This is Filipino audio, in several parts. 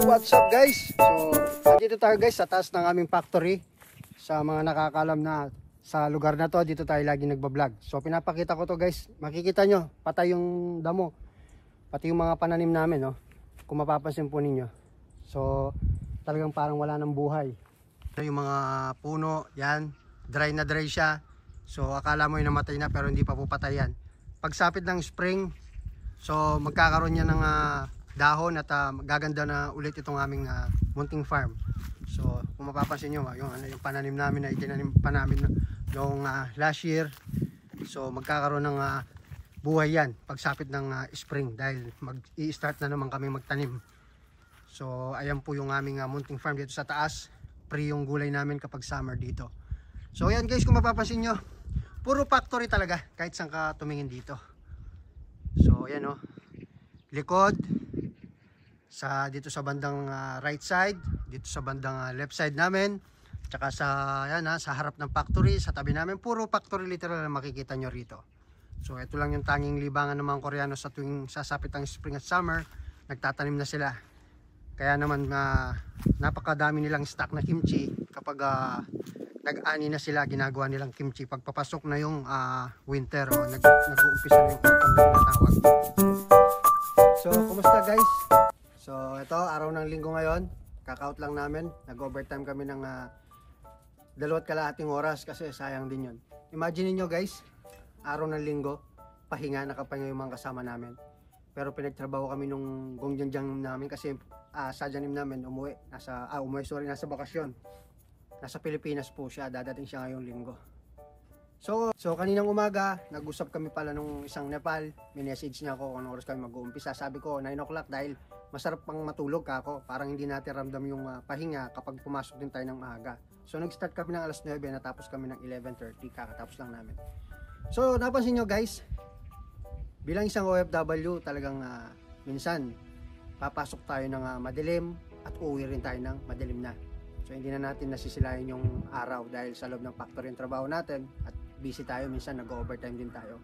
What's up guys? So, nandito tayo guys sa taas ng aming factory. Sa mga nakakalam na sa lugar na to, dito tayo lagi nagbablog. So, pinapakita ko to guys. Makikita nyo, patay yung damo. Pati yung mga pananim namin, no? Kung mapapansin po ninyo. So, talagang parang wala ng buhay. Yung mga puno, yan, dry na dry siya. So, akala mo yung namatay na pero hindi pa po patay yan. Pagsapit ng spring, so magkakaroon niya ng dahon at gaganda na ulit itong aming munting farm. So kung mapapansin nyo, yung pananim namin na itinanim pa namin noong last year, so magkakaroon ng buhay yan pagsapit ng spring dahil mag-i-start na naman kami magtanim. So ayan po yung aming munting farm dito sa taas, pre yung gulay namin kapag summer dito. So ayan guys, kung mapapansin nyo, puro factory talaga kahit saan ka tumingin dito. So ayan o, likod, dito sa bandang right side, dito sa bandang left side namin, tsaka sa harap ng factory, sa tabi namin, puro factory literal na makikita nyo rito. So ito lang yung tanging libangan ng mga Koreano sa tuwing sasapit ang spring at summer, nagtatanim na sila. Kaya naman napakadami nilang stock na kimchi. Kapag nag-ani na sila, ginagawa nilang kimchi pagpapasok na yung winter o nag-uumpisa na yung autumn na tinatawag. So kumusta guys? So ito, araw ng linggo ngayon, kaka-out lang namin, nag-overtime kami ng 2.5 oras kasi sayang din yun. Imagine niyo guys, araw ng linggo, pahinga, nakapahinga yung mga kasama namin. Pero pinagtrabaho kami nung gongjanjang namin kasi sa janim namin nasa bakasyon. Nasa Pilipinas po siya, dadating siya ngayong linggo. So kaninang umaga, nag-usap kami pala nung isang Nepal, minessage niya ako kung anong oras kami mag-uumpisa. Sabi ko 9 o'clock dahil masarap pang matulog ako, parang hindi natin ramdam yung pahinga kapag pumasok din tayo ng maaga. So nag-start kami ng alas 9, natapos kami ng 11:30, kakatapos lang namin. So napansin nyo guys, bilang isang OFW talagang minsan papasok tayo ng madilim at uuwi rin tayo ng madilim na. So hindi na natin nasisilayan yung araw dahil sa loob ng factory yung trabaho natin at busy tayo, minsan nag-overtime din tayo.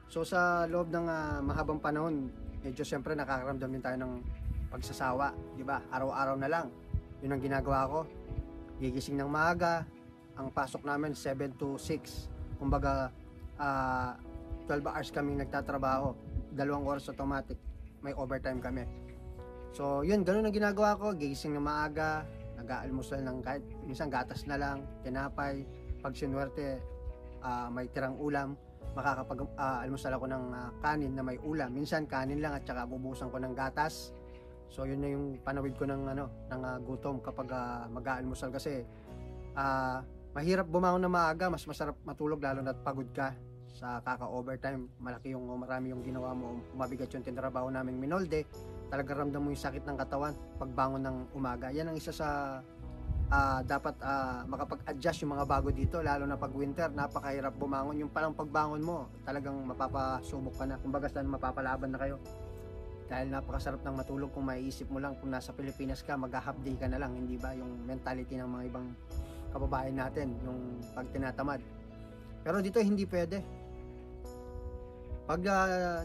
So sa loob ng mahabang panahon, medyo siyempre nakakaramdam din tayo ng pagsasawa, di ba? Araw-araw na lang. Yun ang ginagawa ko. Gigising ng maaga, ang pasok namin 7 to 6. Kumbaga 12 hours kaming nagtatrabaho, 2 oras automatic, may overtime kami. So yun, ganun ang ginagawa ko. Gigising ng maaga, nag-aalmusal ng kahit minsan gatas na lang, tinapay. Pag sinuwerte, may tirang ulam, makakapag-almusal ako ng kanin na may ulam. Minsan kanin lang at saka bubusan ko ng gatas. So yun na yung panawid ko ng gutom kapag mag-aalmusal kasi mahirap bumangon na maaga, mas masarap matulog lalo na't pagod ka sa kaka-overtime. Marami yung ginawa mo, mabigat yung tinrabaho naming minolde. Talaga ramdam mo yung sakit ng katawan pagbangon ng umaga. Yan ang isa sa dapat makapag-adjust yung mga bago dito, lalo na pag winter, napakahirap bumangon. Yung palang pagbangon mo, talagang mapapasubok ka na. Kumbaga saan mapapalaban na kayo. Dahil napakasarap ng matulog kung maiisip mo lang kung nasa Pilipinas ka, mag-half day ka na lang, hindi ba? Yung mentality ng mga ibang kababayan natin, yung pag tinatamad. Pero dito hindi pwede. Pag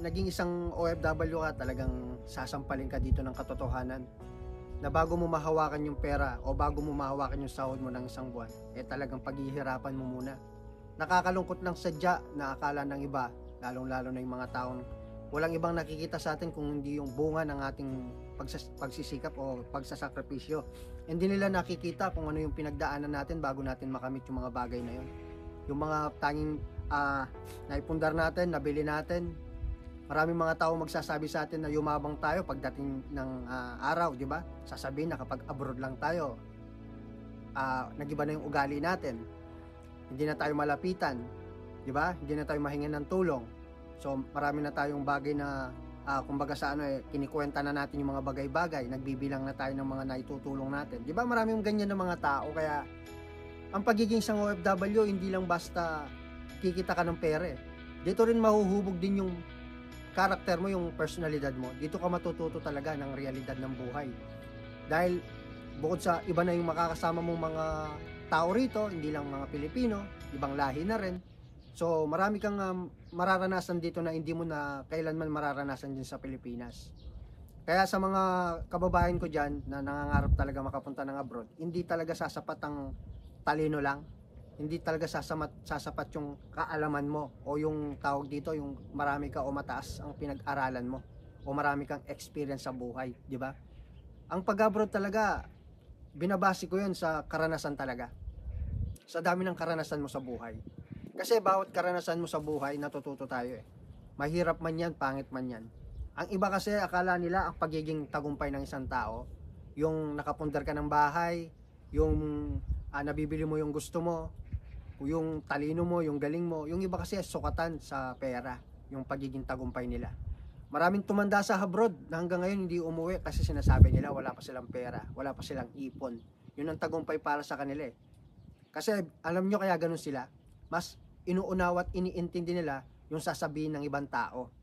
naging isang OFW ka, talagang sasampalin ka dito ng katotohanan na bago mo mahawakan yung pera o bago mo mahawakan yung sahod mo ng isang buwan, talagang paghihirapan mo muna. Nakakalungkot lang sadya na akala ng iba, lalong-lalo na yung mga taong walang ibang nakikita sa atin kung hindi yung bunga ng ating pagsisikap o pagsasakripisyo. Hindi nila nakikita kung ano yung pinagdaanan natin bago natin makamit yung mga bagay na yun. Yung mga tanging naipundar natin, nabili natin. Maraming mga tao magsasabi sa atin na yumabang tayo pagdating ng araw, di ba? Sasabihin na kapag abroad lang tayo, nagiba na yung ugali natin. Hindi na tayo malapitan, di ba? Hindi na tayo mahingan ng tulong. So marami na tayong bagay na kumbaga sa kinikwenta na natin yung mga bagay-bagay, nagbibilang na tayo ng mga naitutulong natin. Di ba? Maraming ganyan na mga tao, kaya ang pagiging isang OFW hindi lang basta kikita ka ng pera eh. Dito rin mahuhubog din yung karakter mo, yung personalidad mo. Dito ka matututo talaga ng realidad ng buhay. Dahil bukod sa iba na yung makakasama mong mga tao rito, hindi lang mga Pilipino, ibang lahi na rin. So marami kang mararanasan dito na hindi mo na kailanman mararanasan din sa Pilipinas. Kaya sa mga kababayan ko dyan na nangangarap talaga makapunta ng abroad, hindi talaga sasapat ang talino lang. Hindi talaga sasapat yung kaalaman mo o yung tawag dito, yung marami ka o mataas ang pinag-aralan mo o marami kang experience sa buhay, di ba? Ang pag-abroad talaga, binabase ko yun sa karanasan talaga. Sa dami ng karanasan mo sa buhay. Kasi bawat karanasan mo sa buhay, natututo tayo eh. Mahirap man yan, pangit man yan. Ang iba kasi akala nila ang pagiging tagumpay ng isang tao, yung nakapundar ka ng bahay, yung nabibili mo yung gusto mo, yung talino mo, yung galing mo. Yung iba kasi sukatan sa pera, yung pagiging tagumpay nila. Maraming tumanda sa abroad na hanggang ngayon hindi umuwi kasi sinasabi nila wala pa silang pera, wala pa silang ipon. Yun ang tagumpay para sa kanila eh. Kasi alam nyo kaya ganun sila, mas inuunawa at iniintindi nila yung sasabihin ng ibang tao.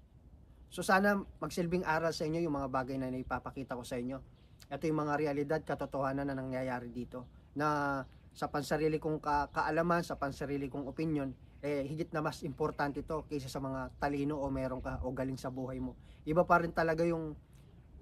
So sana magsilbing aral sa inyo yung mga bagay na ipapakita ko sa inyo. Ito yung mga realidad, katotohanan na nangyayari dito. Na sa pansarili kong kaalaman, sa pansarili kong opinion, higit na mas importante ito kaysa sa mga talino o meron ka o galing sa buhay mo. Iba pa rin talaga yung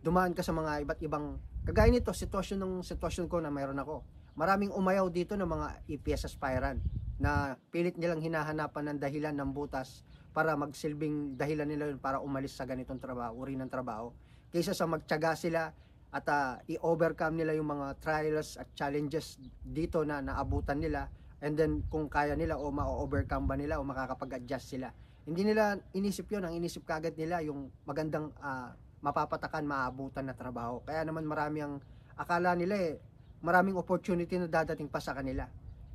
dumaan ka sa mga iba't ibang, kagaya nito, sitwasyon ko na mayroon ako. Maraming umayaw dito ng mga EPS aspirant na pilit nilang hinahanapan ng dahilan ng butas para magsilbing dahilan nila yun para umalis sa ganitong trabaho, uri ng trabaho. Kaysa sa magtiyaga sila at i-overcome nila yung mga trials at challenges dito na naabutan nila, and then kung kaya nila o ma-overcome ba nila o makakapag-adjust sila. Hindi nila inisip yun, ang inisip kagad nila yung magandang mapapatakan, maabutan na trabaho. Kaya naman marami ang akala nila maraming opportunity na dadating pa sa kanila.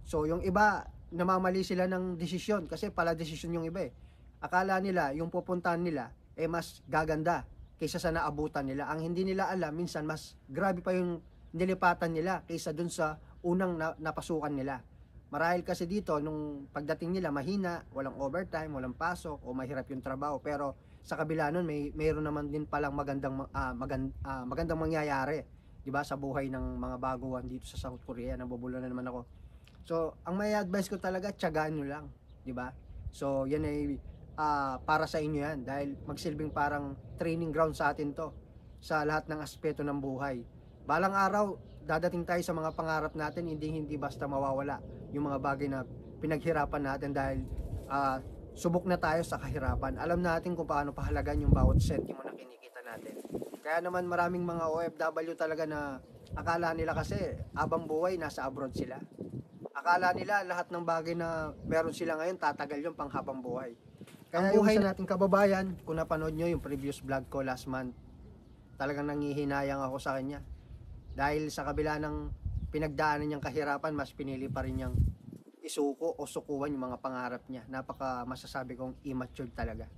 So yung iba, namamali sila ng desisyon kasi pala desisyon yung iba eh. Akala nila yung pupuntahan nila mas gaganda kaysa sa naabutan nila. Ang hindi nila alam, minsan mas grabe pa yung nilipatan nila kaysa dun sa unang napasukan nila. Marahil kasi dito, nung pagdating nila, mahina, walang overtime, walang pasok, o mahirap yung trabaho. Pero sa kabila nun, mayroon naman din palang magandang mangyayari, diba, sa buhay ng mga baguhan dito sa South Korea. Nabubula na naman ako. So, ang may advice ko talaga, tiyagaan nyo lang, diba? So, yan ay para sa inyo yan dahil magsilbing parang training ground sa atin to sa lahat ng aspeto ng buhay. Balang araw dadating tayo sa mga pangarap natin, hindi basta mawawala yung mga bagay na pinaghirapan natin dahil subok na tayo sa kahirapan. Alam natin kung paano pahalagan yung bawat sentimo na kinikita natin. Kaya naman maraming mga OFW talaga na akala nila kasi abang buhay nasa abroad sila. Akala nila lahat ng bagay na meron sila ngayon tatagal yung panghabang buhay. Kaya yung isa nating kababayan, kung napanood nyo yung previous vlog ko last month, talagang nangihinayang ako sa kanya. Dahil sa kabila ng pinagdaanan niyang kahirapan, mas pinili pa rin niyang isuko o sukuan yung mga pangarap niya. Napaka masasabi kong immature talaga.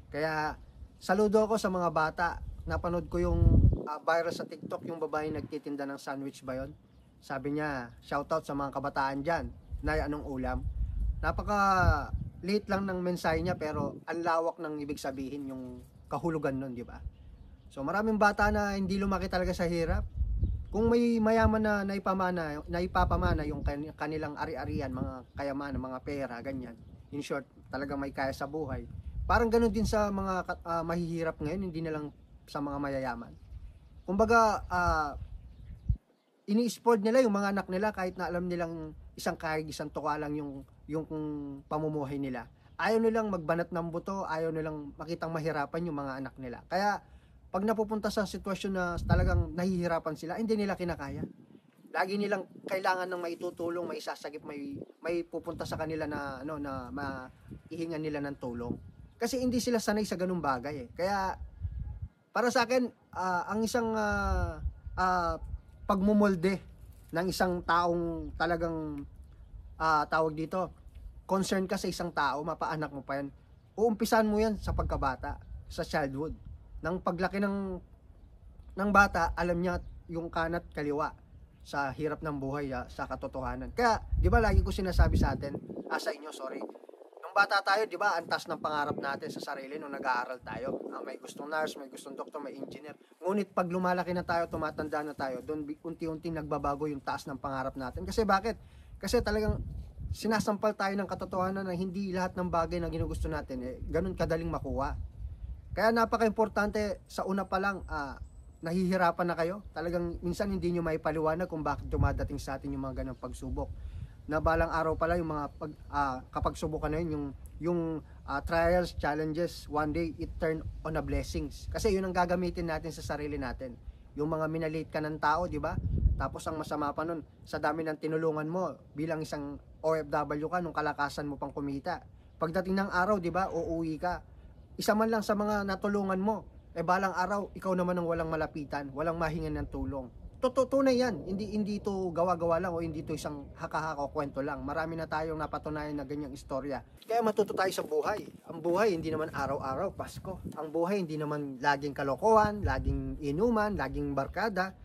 Kaya saludo ako sa mga bata. Napanood ko yung viral sa TikTok, yung babae nagtitinda ng sandwich ba yun? Sabi niya, shoutout sa mga kabataan dyan. Nay, anong ulam? Napaka late lang ng mensahe niya pero ang lawak ng ibig sabihin yung kahulugan nun, di ba? So maraming bata na hindi lumaki talaga sa hirap. Kung may mayaman na naipapamana yung kanilang ari-arian, mga kayamanan, mga pera, ganyan. In short, talagang may kaya sa buhay. Parang ganun din sa mga mahihirap ngayon, hindi na lang sa mga mayayaman. Kumbaga, ini-spoiled nila yung mga anak nila kahit na alam nilang isang kahig, isang tuka lang yung pamumuhay nila. Ayaw nilang magbanat ng buto, ayaw nilang makitang mahirapan yung mga anak nila. Kaya pag napupunta sa sitwasyon na talagang nahihirapan sila, hindi nila kinakaya. Lagi nilang kailangan ng maitutulong, may isasagip, may pupunta sa kanila na maihingan nila ng tulong. Kasi hindi sila sanay sa ganung bagay eh. Kaya para sa akin, ang isang pagmumolde ng isang taong talagang tawag dito, concern ka sa isang tao, mapaanak mo pa yan, uumpisan mo yan sa pagkabata, sa childhood. Nang paglaki ng bata, alam niya yung kanat kaliwa. sa hirap ng buhay, sa katotohanan. Kaya, di ba lagi ko sinasabi sa atin, sa inyo, sorry, nung bata tayo, di ba, antas ng pangarap natin sa sarili nung nag-aaral tayo. May gustong nurse, may gustong doktor, may engineer. Ngunit pag lumalaki na tayo, tumatanda na tayo, doon unti-unti nagbabago yung taas ng pangarap natin. Kasi bakit? Kasi talagang sinasampal tayo ng katotohanan na hindi lahat ng bagay na ginugusto natin, ganun kadaling makuha. Kaya napaka-importante sa una pa lang, nahihirapan na kayo. Talagang minsan hindi nyo maipaliwanag kung bakit dumadating sa atin yung mga ganang pagsubok. Na balang araw pala yung mga kapag subukan na yun, yung trials, challenges, one day it turn on a blessings. Kasi yun ang gagamitin natin sa sarili natin. Yung mga minaliit ka ng tao, di ba? Tapos ang masama pa nun, sa dami ng tinulungan mo bilang isang OFW ka, nung kalakasan mo pang kumita. Pagdating ng araw, di ba, uuwi ka. Isa man lang sa mga natulungan mo, balang araw, ikaw naman ang walang malapitan, walang mahingan ng tulong. Tunay yan, hindi ito gawa-gawa lang o hindi ito isang haka-haka o kwento lang. Marami na tayong napatunayan na ganyang istorya. Kaya matuto tayo sa buhay. Ang buhay hindi naman araw-araw, Pasko. Ang buhay hindi naman laging kalokohan, laging inuman, laging barkada.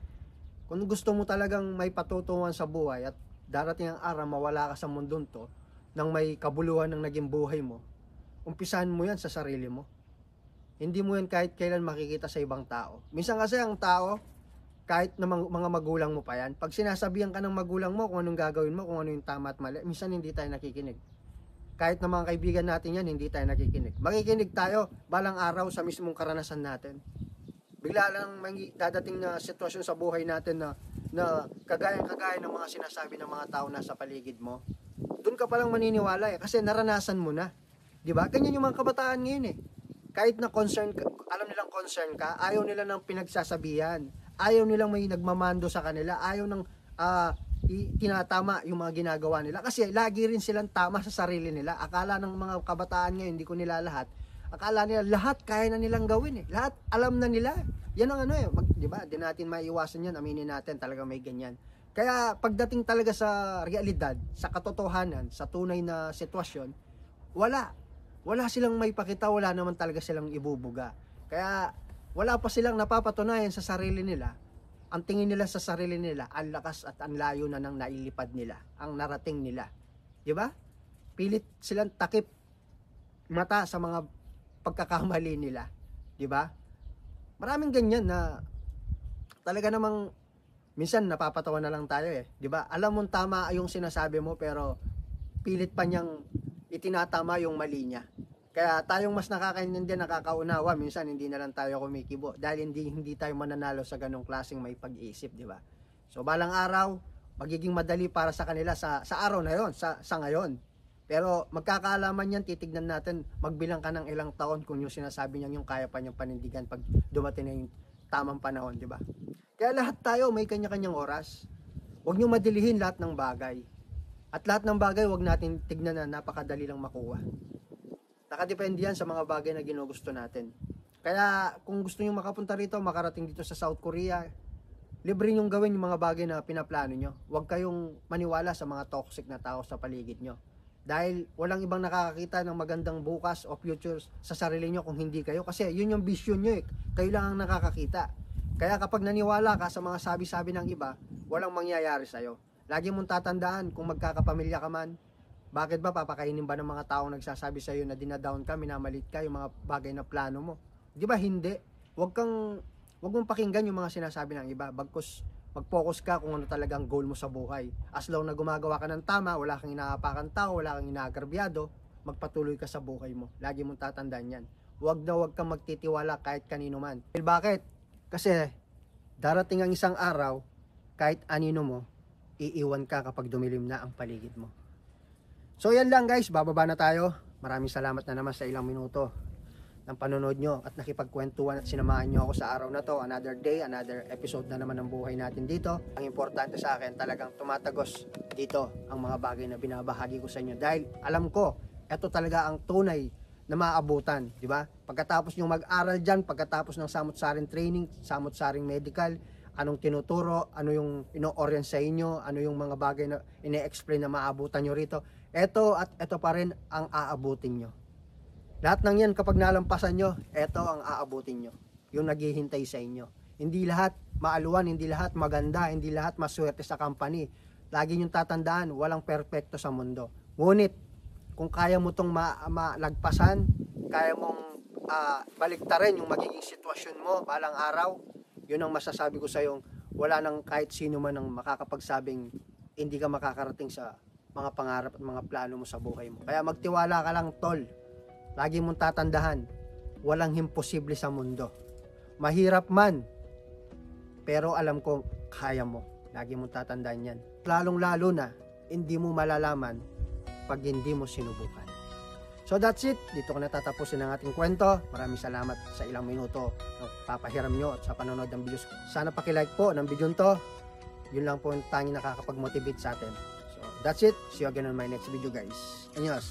Kung gusto mo talagang may patutungan sa buhay at darating ang araw mawala ka sa mundong to, nang may kabuluhan ng naging buhay mo, umpisahan mo yan sa sarili mo. Hindi mo yan kahit kailan makikita sa ibang tao. Minsan kasi ang tao, kahit na mga magulang mo pa yan, pag sinasabihan ka ng magulang mo kung anong gagawin mo, kung ano yung tama at mali, minsan hindi tayo nakikinig. Kahit na mga kaibigan natin yan, hindi tayo nakikinig. Makikinig tayo balang araw sa mismong karanasan natin. Bigla lang may dadating na sitwasyon sa buhay natin na kagaya ng mga sinasabi ng mga tao na sa paligid mo. Doon ka palang maniniwala kasi naranasan mo na. 'Di ba? Ganyan yung mga kabataan ngayon Kahit na concern ka, alam nilang concern ka, ayaw nila ng pinagsasabihan. Ayaw nilang may nagmamando sa kanila, ayaw ng tinatama yung mga ginagawa nila. Kasi lagi rin silang tama sa sarili nila. Akala ng mga kabataan ngayon, hindi ko nila lahat. Akala nila lahat kaya na nilang gawin Lahat alam na nila. Yan ang di ba? Di natin maiiwasan yan, aminin natin, talaga may ganyan. Kaya pagdating talaga sa realidad, sa katotohanan, sa tunay na sitwasyon, wala silang may pakita, wala naman talaga silang ibubuga. Kaya wala pa silang napapatunayan sa sarili nila. Ang tingin nila sa sarili nila, ang lakas at ang layo na ng nailipad nila, ang narating nila. Di ba? Pilit silang takip mata sa mga pagkakamali nila. Di ba? Maraming ganyan na talaga namang minsan napapatawa na lang tayo Di ba? Alam mong tama yung sinasabi mo pero pilit pa niyang itinatama yung mali niya. Kaya tayong mas nakakaintindi, nakakaunawa, minsan hindi na lang tayo kumikibo dahil hindi tayo mananalo sa ganong klaseng may pag-iisip, di ba? So balang araw, magiging madali para sa kanila sa araw na yon, sa ngayon. Pero magkakaalaman yan, titignan natin, magbilang ka ng ilang taon kung yung sinasabi niya yung kaya pa niyang panindigan pag dumating na yung tamang panahon, di ba? Kaya lahat tayo may kanya-kanyang oras. Huwag niyo madilihin lahat ng bagay. At lahat ng bagay, huwag natin tignan na napakadali lang makuha. Nakadepende yan sa mga bagay na ginugusto natin. Kaya kung gusto nyo makapunta rito, makarating dito sa South Korea, libre nyong gawin yung mga bagay na pinaplano nyo. Huwag kayong maniwala sa mga toxic na tao sa paligid nyo. Dahil walang ibang nakakakita ng magandang bukas o future sa sarili nyo kung hindi kayo. Kasi yun yung vision nyo Kayo lang ang nakakakita. Kaya kapag naniwala ka sa mga sabi-sabi ng iba, walang mangyayari sa'yo. Lagi mong tatandaan kung magkakapamilya ka man, bakit ba papakainin ba ng mga taong nagsasabi sa iyo na dinadown ka, minamalit ka, yung mga bagay na plano mo? Di ba hindi? Huwag mong pakinggan yung mga sinasabi ng iba. Bagkus mag-focus ka kung ano talagang goal mo sa buhay. As long na gumagawa ka ng tama, wala kang inaapakan tao, wala kang inaagarbyado, magpatuloy ka sa buhay mo. Lagi mong tatandaan yan. Huwag kang magtitiwala kahit kanino man. Bakit? Kasi darating ang isang araw, kahit anino mo, iiwan ka kapag dumilim na ang paligid mo. So yan lang guys, bababa na tayo. Maraming salamat na naman sa ilang minuto ng panonood nyo at nakipagkwentuhan at sinamahan nyo ako sa araw na to. Another day, another episode na naman ng buhay natin dito. Ang importante sa akin, talagang tumatagos dito ang mga bagay na binabahagi ko sa inyo. Dahil alam ko, ito talaga ang tunay na maabutan, di ba? Pagkatapos nyo mag-aral dyan, pagkatapos ng samot-saring training, samot-saring medical, anong tinuturo, ano yung ino-orient sa inyo, ano yung mga bagay na ine-explain na maabutan nyo rito. Ito at ito pa rin ang aabutin nyo. Lahat ng yan kapag nalampasan nyo, ito ang aabutin nyo. Yung naghihintay sa inyo. Hindi lahat maaluan, hindi lahat maganda, hindi lahat maswerte sa company. Lagi niyong tatandaan, walang perpekto sa mundo. Ngunit, kung kaya mo itong malagpasan, kaya mong baliktarin yung magiging sitwasyon mo balang araw, yun ang masasabi ko sa yung wala nang kahit sino man ang makakapagsabing hindi ka makakarating sa mga pangarap at mga plano mo sa buhay mo. Kaya magtiwala ka lang, tol. Lagi mong tatandahan, walang imposible sa mundo. Mahirap man, pero alam ko kaya mo. Lagi mong tatandaan yan. Lalong-lalo na, hindi mo malalaman pag hindi mo sinubukan. So that's it. Dito ko natatapusin ang ating kwento. Maraming salamat sa ilang minuto na papahiram nyo at sa panonood ng videos ko. Sana pakilike po ng video to. Yun lang po ang tanging nakakapag-motivate sa atin. So that's it. See you again on my next video, guys. Annyeong.